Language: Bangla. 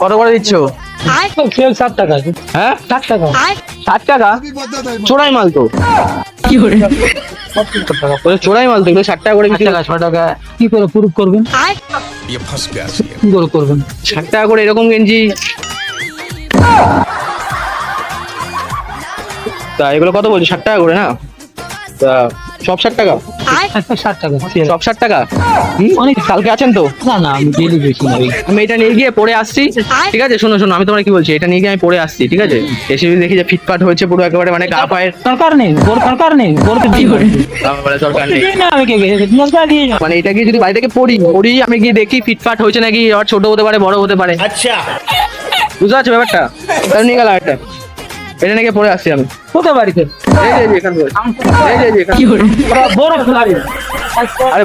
কত করে দিচ্ছ? 60 টাকা। হ্যাঁ 60 টাকা। 60 টাকা? চোরাই মাল তো। ওটা চোরাই মাল তো, এগুলো 60 টাকা করে বিক্রি। 6 টাকা কি করে প্রুফ করবেন? কি করে করবেন? 60 টাকা করে এরকম গেঞ্জি। তা এগুলো কত বলছো? 60 টাকা করে না? তা সব 60 টাকা? 60 টাকা। সব 60 টাকা? অনেক। কালকে আছেন তো? না না, আমি ডেলি বেশি না। আমি এটা নিয়ে গিয়ে পরে আসছি, ঠিক আছে? শোনো শোনো, আমি তোমার কি বলছি, এটা নিয়ে গিয়ে আমি পরে আসছি, ঠিক আছে? এসে যদি দেখি যে ফিটফাট হয়েছে পুরো একেবারে, মানে গা পায়ের। দরকার নেই, দরকার নেই, বলতে কি করে? আমার বলে দরকার নেই। না আমি কে দরকার দিয়ে যাও। মানে এটা গিয়ে যদি বাড়ি থেকে পড়ি আমি গিয়ে দেখি ফিটফাট হয়েছে নাকি, আর ছোট হতে পারে বড় হতে পারে। আচ্ছা, বুঝতে পারছো ব্যাপারটা? তাহলে নিয়ে গেল একটা, এটা নিয়ে গিয়ে পরে আসছি আমি। কোথায় বাড়িতে? এই যে এখান থেকে, এই যে এখান থেকে। বড় খেলাড়ি। আরে